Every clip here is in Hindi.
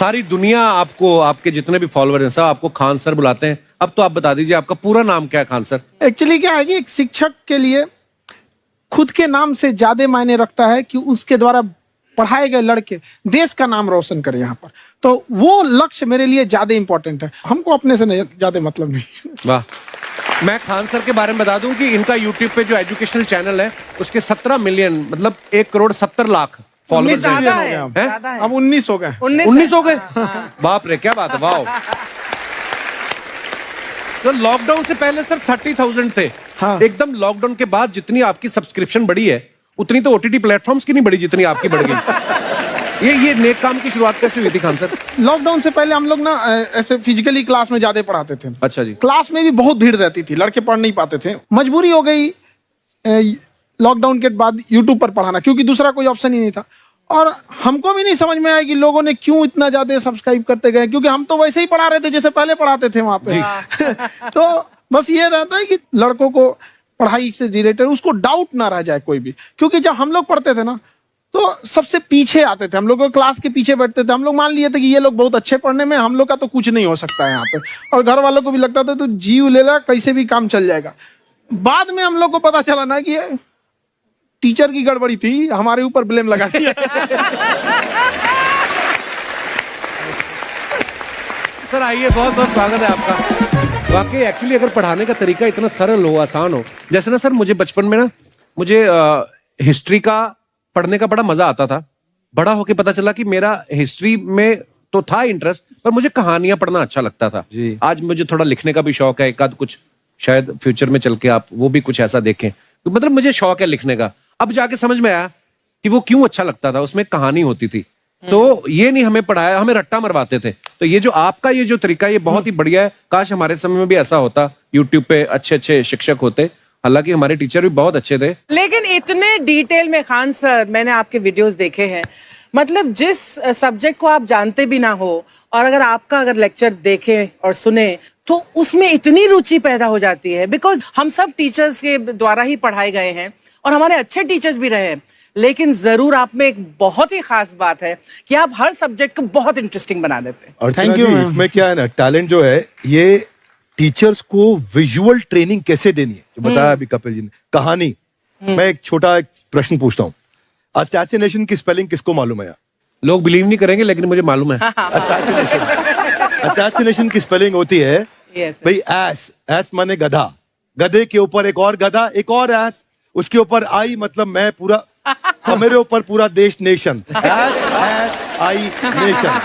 सारी दुनिया आपको, आपके जितने भी फॉलोअर हैं सब आपको खान सर बुलाते हैं। अब तो आप बता दीजिए आपका पूरा नाम क्या है खान सर? एक्चुअली क्या है कि एक शिक्षक के लिए खुद के नाम से ज्यादा मायने रखता है कि उसके द्वारा पढ़ाए गए लड़के देश का नाम रोशन करें यहाँ पर, तो वो लक्ष्य मेरे लिए ज्यादा इंपॉर्टेंट है। हमको अपने से ज्यादा मतलब नहीं। वाह। मैं खान सर के बारे में बता दूं कि इनका यूट्यूब पे जो एजुकेशनल चैनल है उसके 17 मिलियन मतलब 1,70,00,000 फॉलोअर्स हैं। अब 19 हो गए। 19 हो गए। बाप रे, क्या बात है, वाह। तो लॉकडाउन से पहले सर 30,000 थे। हाँ। एकदम लॉकडाउन के बाद जितनी आपकी सब्सक्रिप्शन बढ़ी है उतनी तो ओटीटी प्लेटफॉर्म्स की नहीं बढ़ी जितनी आपकी बढ़ गई। ये नेक काम की शुरुआत कैसे हुई थी खान सर? लॉकडाउन से पहले हम लोग ना ऐसे फिजिकली क्लास में ज्यादा पढ़ाते थे। अच्छा जी। क्लास में भी बहुत भीड़ रहती थी, लड़के पढ़ नहीं पाते थे। मजबूरी हो गई लॉकडाउन के बाद यूट्यूब पर पढ़ाना, क्योंकि दूसरा कोई ऑप्शन ही नहीं था। और हमको भी नहीं समझ में आया कि लोगों ने क्यों इतना ज्यादा सब्सक्राइब करते गए, क्योंकि हम तो वैसे ही पढ़ा रहे थे जैसे पहले पढ़ाते थे वहां पे। तो बस ये रहता है कि लड़कों को पढ़ाई से रिलेटेड उसको डाउट ना रह जाए कोई भी, क्योंकि जब हम लोग पढ़ते थे ना तो सबसे पीछे आते थे, हम लोग क्लास के पीछे बैठते थे। हम लोग मान लिए थे कि ये लोग बहुत अच्छे पढ़ने में, हम लोग का तो कुछ नहीं हो सकता है यहाँ पे। और घर वालों को भी लगता था तो जीव ले ला, कैसे भी काम चल जाएगा। बाद में हम लोग को पता चला ना कि टीचर की गड़बड़ी थी, हमारे ऊपर ब्लेम लगा दिया। सर आइए, बहुत बहुत स्वागत है आपका। वाकई एक्चुअली अगर पढ़ाने का तरीका इतना सरल हो, आसान हो, जैसे ना सर मुझे बचपन में ना मुझे हिस्ट्री का पढ़ने का बड़ा मजा आता था। बड़ा होके पता चला कि मेरा हिस्ट्री में तो था इंटरेस्ट, पर मुझे कहानियां पढ़ना अच्छा लगता था जी। आज मुझे थोड़ा लिखने का भी शौक है, एक आध कुछ शायद फ्यूचर में चल के आप वो भी कुछ ऐसा देखें, तो मतलब मुझे शौक है लिखने का। अब जाके समझ में आया कि वो क्यों अच्छा लगता था, उसमें कहानी होती थी। तो ये नहीं हमें पढ़ाया, हमें रट्टा मरवाते थे। तो ये जो आपका ये जो तरीका ये बहुत ही बढ़िया है। काश हमारे समय में भी ऐसा होता, यूट्यूब पे अच्छे अच्छे शिक्षक होते। हालांकि हमारे टीचर भी बहुत अच्छे थे, लेकिन इतने डिटेल में खान सर मैंने आपके वीडियोस देखे हैं, मतलब जिस सब्जेक्ट को आप जानते भी ना हो और अगर लेक्चर देखें और सुने तो उसमें इतनी रुचि पैदा हो जाती है। बिकॉज हम सब टीचर्स के द्वारा ही पढ़ाए गए हैं और हमारे अच्छे टीचर्स भी रहे हैं, लेकिन जरूर आप में एक बहुत ही खास बात है कि आप हर सब्जेक्ट को बहुत इंटरेस्टिंग बना देते हैं। और थैंक यू। इसमें क्या है ना, टैलेंट जो है ये टीचर्स को विजुअल ट्रेनिंग कैसे देनी है, जो बताया अभी कपिल जी ने। कहानी, मैं एक छोटा प्रश्न पूछता हूँ, असैसिनेशन की स्पेलिंग किसको मालूम है? लोग बिलीव नहीं करेंगे लेकिन मुझे मालूम है। असैसिनेशन की स्पेलिंग होती है भाई एस माने गधा, गधे के ऊपर एक और गधा, एक और एस, उसके ऊपर आई मतलब मैं पूरा, और मेरे ऊपर पूरा देश, नेशन, आई नेशन।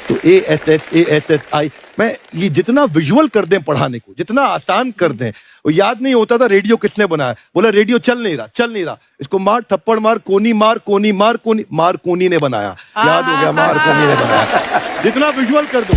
तो ASSASSI मैं ये जितना विजुअल कर दें पढ़ाने को, जितना आसान कर दें। वो याद नहीं होता था रेडियो किसने बनाया, बोला रेडियो चल नहीं रहा, इसको मार थप्पड़ मार, कोनी मार, कोनी मार, कोनी मार, कोनी ने बनाया, याद हो गया, मार कोनी ने बनाया। जितना विजुअल कर दो।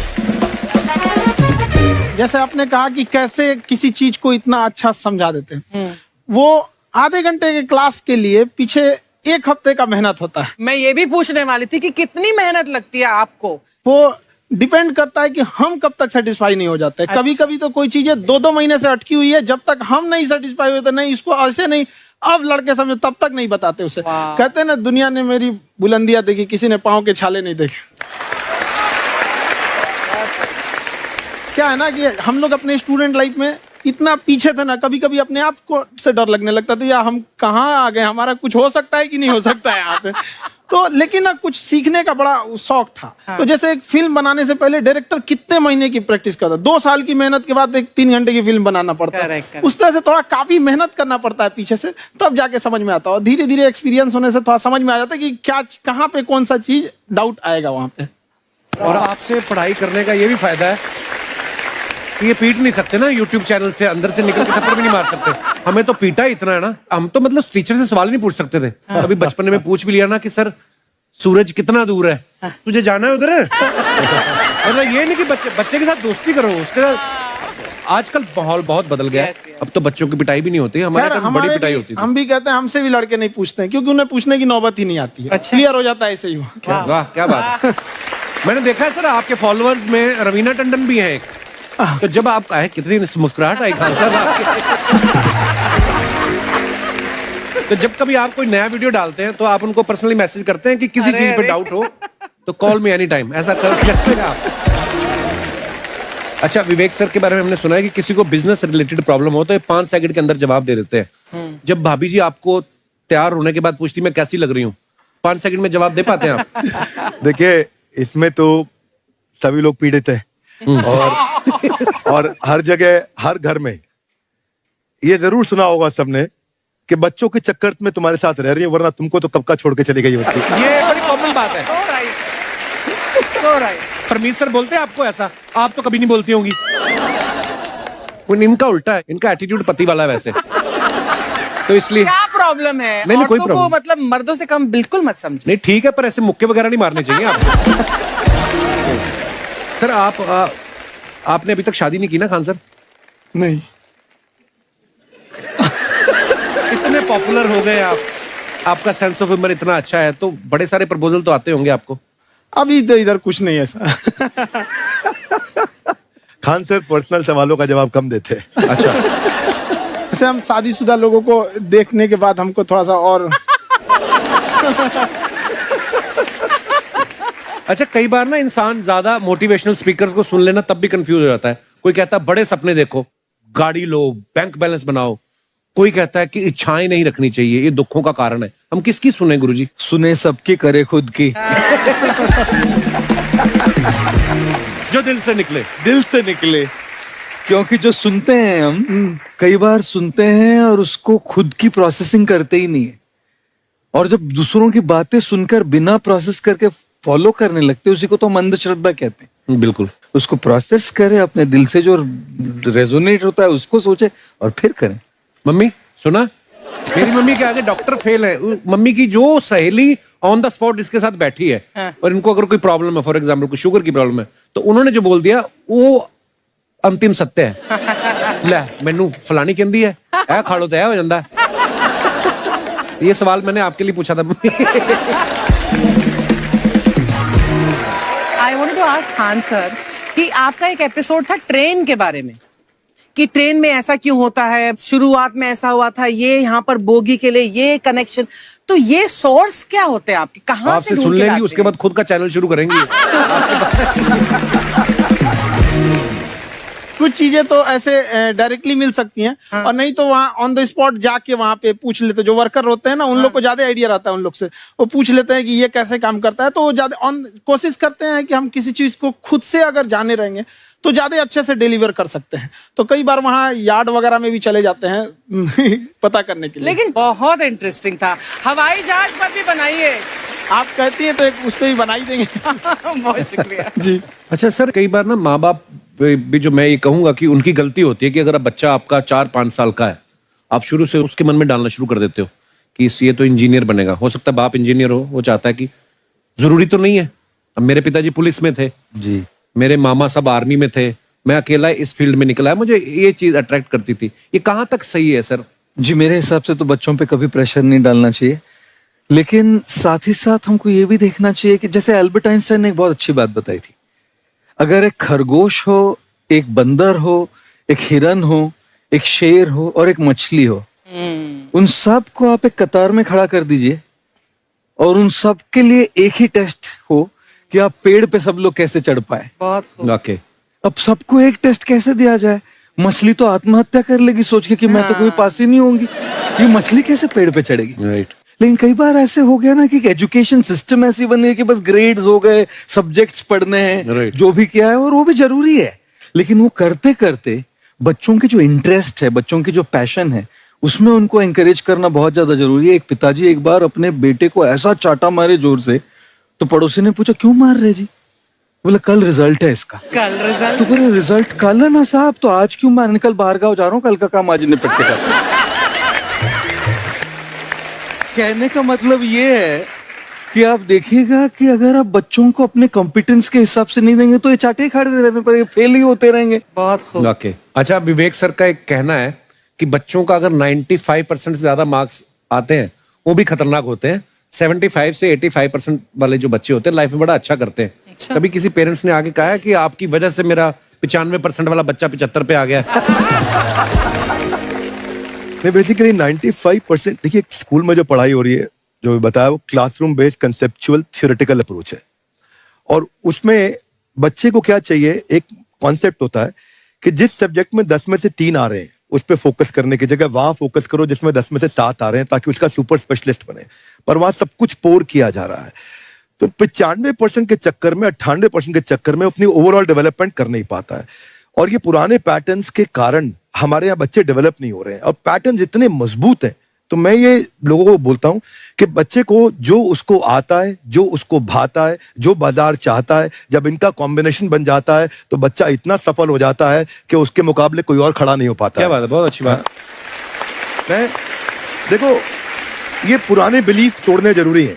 जैसे आपने कहा कि कैसे किसी चीज को इतना अच्छा समझा देते हैं, वो आधे घंटे के क्लास के लिए पीछे 1 हफ्ते का मेहनत होता है। मैं ये भी पूछने वाली थी कि कितनी मेहनत लगती है आपको। वो डिपेंड करता है कि हम कब तक सेटिस्फाई नहीं हो जाते। अच्छा। कभी कभी तो कोई चीजें 2-2 महीने से अटकी हुई है, जब तक हम नहीं सेटिस्फाई होते, नहीं इसको ऐसे नहीं, अब लड़के समझो तब तक नहीं बताते उसे। कहते हैं ना, दुनिया ने मेरी बुलंदियां देखी, किसी ने पांव के छाले नहीं देखे। क्या है ना कि हम लोग अपने स्टूडेंट लाइफ में इतना पीछे थे ना, कभी कभी अपने आप को से डर लगने लगता था, यार हम कहाँ आ गए, हमारा कुछ हो सकता है कि नहीं हो सकता है यहाँ पे। तो लेकिन ना कुछ सीखने का बड़ा शौक था। हाँ। तो जैसे एक फिल्म बनाने से पहले डायरेक्टर कितने महीने की प्रैक्टिस करता है, 2 साल की मेहनत के बाद एक 3 घंटे की फिल्म बनाना पड़ता है। उस तरह से थोड़ा काफी मेहनत करना पड़ता है पीछे से, तब जाके समझ में आता है। और धीरे धीरे एक्सपीरियंस होने से थोड़ा समझ में आ जाता है कि क्या, कहाँ पे कौन सा चीज डाउट आएगा वहां पे। और आपसे पढ़ाई करने का ये भी फायदा है, ये पीट नहीं सकते ना यूट्यूब चैनल से, अंदर से निकल के थप्पड़ भी नहीं मार सकते। हमें तो पीटा इतना है ना, हम तो मतलब टीचर से सवाल नहीं पूछ सकते थे। अभी बचपन में पूछ भी लिया ना कि सर सूरज कितना दूर है, तुझे जाना है उधर। मतलब ये नहीं कि बच्चे के साथ दोस्ती करो, उसके साथ। आजकल माहौल बहुत बदल गया है, अब तो बच्चों की पिटाई भी नहीं होती, हमारे टाइम बड़ी पिटाई होती थी। हम भी कहते हैं, हमसे भी लड़के नहीं पूछते हैं, क्योंकि उन्हें पूछने की नौबत ही नहीं आती है। क्लियर हो जाता है ऐसे ही। वाह, क्या बात है। मैंने देखा है सर आपके फॉलोअर्स में रवीना टंडन भी है एक, तो जब आप आए कितनी मुस्कुराहट आई खान साहब आपके। तो जब कभी आप कोई नया वीडियो डालते हैं तो आप उनको पर्सनली मैसेज करते हैं कि किसी चीज पे डाउट हो तो कॉल मी एनी टाइम, ऐसा कर सकते हैं आप। अच्छा, विवेक सर के बारे में हमने सुना है कि किसी को बिजनेस रिलेटेड प्रॉब्लम हो तो ये 5 सेकंड के अंदर जवाब दे देते हैं। जब भाभी जी आपको तैयार होने के बाद पूछती मैं कैसी लग रही हूँ, 5 सेकंड में जवाब दे पाते हैं आप? देखिए, इसमें तो सभी लोग पीड़ित है और हर जगह, हर घर में ये जरूर सुना होगा सबने कि बच्चों के चक्कर में तुम्हारे साथ रह रही है, वरना तुमको तो कब का छोड़ के चली गई होती। ये बड़ी कॉमन बात है। So right. So right. Parmeet sir बोलते हैं आपको ऐसा? आप तो कभी नहीं बोलती होंगी। इनका उल्टा है, इनका एटीट्यूड पति वाला है वैसे, तो इसलिए। क्या प्रॉब्लम है? नहीं, कोई औरतों को प्रॉब्लम मतलब मर्दों से कम बिल्कुल मत समझो। नहीं, ठीक है, पर ऐसे मुक्के वगैरह नहीं मारने चाहिए आप। सर आपने अभी तक शादी नहीं की ना खान सर? नहीं। इतने पॉपुलर हो गए आप, आपका सेंस ऑफ ह्यूमर इतना अच्छा है, तो बड़े सारे प्रपोजल तो आते होंगे आपको। अभी तो इधर कुछ नहीं है सर। खान सर पर्सनल सवालों का जवाब कम देते हैं। अच्छा, जैसे हम शादीशुदा लोगों को देखने के बाद हमको थोड़ा सा और अच्छा, कई बार ना इंसान ज्यादा मोटिवेशनल स्पीकर्स को सुन लेना तब भी कंफ्यूज हो जाता है। कोई कहता है बड़े सपने देखो, गाड़ी लो, बैंक बैलेंस बनाओ। कोई कहता है कि इच्छाएं नहीं रखनी चाहिए, ये दुखों का कारण है। हम किसकी सुने गुरुजी? सुने सबकी, करे खुद की। जो दिल से निकले। दिल से निकले, क्योंकि जो सुनते हैं हम कई बार सुनते हैं और उसको खुद की प्रोसेसिंग करते ही नहीं है, और जब दूसरों की बातें सुनकर बिना प्रोसेस करके फॉलो करने लगते हैं, उसी को तो हम अंधश्रद्धा कहते हैं। बिल्कुल। उसको प्रोसेस करें, अपने दिल से जो रेजोनेट होता है उसको सोचे और फिर करें। मम्मी सुना, मेरी मम्मी के आगे डॉक्टर फेल है। मम्मी की जो सहेली ऑन द स्पॉट इसके साथ बैठी है, और इनको अगर कोई प्रॉब्लम है, फॉर एग्जाम्पल कोई शुगर की प्रॉब्लम है, तो उन्होंने जो बोल दिया वो अंतिम सत्य है। ले मैनू फलानी कहंदी है, ऐ खाड़ो तो ऐ हो जाता है। ये सवाल मैंने आपके लिए पूछा था। I wanted to ask Khan sir कि आपका एक एपिसोड था ट्रेन के बारे में, कि ट्रेन में ऐसा क्यों होता है, शुरुआत में ऐसा हुआ था, ये यहाँ पर बोगी के लिए ये कनेक्शन, तो ये सोर्स क्या होते हैं आपके, कहाँ आपसे से सुन ढूंढ के लेंगी, लाते उसके हैं? बाद खुद का चैनल शुरू करेंगी। कुछ चीजें तो ऐसे डायरेक्टली मिल सकती हैं, और नहीं तो वहाँ ऑन द स्पॉट जाके वहाँ पे पूछ लेते, जो वर्कर होते हैं ना, उन लोग को ज्यादा आइडिया रहता है, उन लोग से वो पूछ लेते हैं कि ये कैसे काम करता है, तो वो ज्यादा कोशिश करते हैं कि हम किसी चीज को खुद से अगर जाने रहेंगे तो ज्यादा अच्छे से डिलीवर कर सकते हैं। तो कई बार वहाँ यार्ड वगैरह में भी चले जाते हैं पता करने के लिए। लेकिन बहुत इंटरेस्टिंग था। हवाई जहाज पर भी बनाइए। आप कहती हैं तो एक उस पर भी बना ही देंगे। बहुत शुक्रिया जी। अच्छा सर, कई बार ना माँ बाप भी, जो मैं ये कहूंगा कि उनकी गलती होती है कि अगर अब बच्चा आपका 4-5 साल का है, आप शुरू से उसके मन में डालना शुरू कर देते हो कि ये तो इंजीनियर बनेगा। हो सकता है बाप इंजीनियर हो, वो चाहता है कि जरूरी तो नहीं है। अब मेरे पिताजी पुलिस में थे जी, मेरे मामा सब आर्मी में थे, मैं अकेला इस फील्ड में निकला है, मुझे ये चीज अट्रैक्ट करती थी। ये कहाँ तक सही है सर? जी, मेरे हिसाब से तो बच्चों पे कभी प्रेशर नहीं डालना चाहिए, लेकिन साथ ही साथ हमको ये भी देखना चाहिए कि जैसे एल्बर्ट आइंस्टाइन ने एक बहुत अच्छी बात बताई थी, अगर एक खरगोश हो, एक बंदर हो, एक हिरन हो, एक शेर हो और एक मछली हो, उन सब को आप एक कतार में खड़ा कर दीजिए और उन सब के लिए एक ही टेस्ट हो कि आप पेड़ पे सब लोग कैसे चढ़ पाए। बहुत खूब। ओके, अब सबको एक टेस्ट कैसे दिया जाए? मछली तो आत्महत्या कर लेगी सोच के कि मैं तो कोई पास ही नहीं होंगी, ये मछली कैसे पेड़ पे चढ़ेगी? राइट। लेकिन कई बार ऐसे हो गया ना कि एजुकेशन सिस्टम ऐसी बन गई कि बस ग्रेड्स हो गए, सब्जेक्ट्स पढ़ने हैं, Right. जो भी किया है और वो भी जरूरी है, लेकिन वो करते करते बच्चों की जो इंटरेस्ट है, बच्चों की जो पैशन है, उसमें उनको एंकरेज करना बहुत ज्यादा जरूरी है। एक पिताजी एक बार अपने बेटे को ऐसा चाटा मारे जोर से, तो पड़ोसी ने पूछा क्यों मार रहे जी? बोला कल रिजल्ट है इसका। कल रिजल्ट? तो बोले रिजल्ट कल है ना साहब, तो आज क्यों मार? कल बाहर गाँव जा रहा हूँ, कल का काम आज निपट के कर। कहने का मतलब ये है कि आप देखिएगा कि अगर आप बच्चों को अपने कॉम्पिटेंस के हिसाब से नहीं देंगे तो ये चाटे खा रहने पर ये फेल ही होते रहेंगे। बहुत खूब। ओके। अच्छा, विवेक सर का एक कहना है कि बच्चों का अगर 95% से ज्यादा मार्क्स आते हैं वो भी खतरनाक होते हैं। 75 से 85% वाले जो बच्चे होते हैं लाइफ में बड़ा अच्छा करते हैं। अच्छा। कभी किसी पेरेंट्स ने आगे कहा है कि आपकी वजह से मेरा 95% वाला बच्चा 75 पे आ गया? नहीं, बेसिकली 95%, देखिए स्कूल में जो पढ़ाई हो रही है, जो बताया, वो classroom based conceptual theoretical approach है। और उसमें बच्चे को क्या चाहिए, एक कॉन्सेप्ट होता है कि जिस सब्जेक्ट में 10 में से 3 आ रहे हैं उस पर फोकस करने की जगह वहां फोकस करो जिसमें 10 में से 7 आ रहे हैं, ताकि उसका सुपर स्पेशलिस्ट बने। पर वहां सब कुछ पोर किया जा रहा है, तो 95% के चक्कर में, 98% के चक्कर में अपनी ओवरऑल डेवलपमेंट कर नहीं पाता है। और ये पुराने पैटर्न्स के कारण हमारे यहाँ बच्चे डेवलप नहीं हो रहे हैं, और पैटर्न्स इतने मजबूत हैं। तो मैं ये लोगों को बोलता हूं कि बच्चे को जो उसको आता है, जो उसको भाता है, जो बाजार चाहता है, जब इनका कॉम्बिनेशन बन जाता है तो बच्चा इतना सफल हो जाता है कि उसके मुकाबले कोई और खड़ा नहीं हो पाता। क्या बात है, बहुत अच्छी बात। मैं देखो, ये पुराने बिलीफ तोड़ने जरूरी हैं।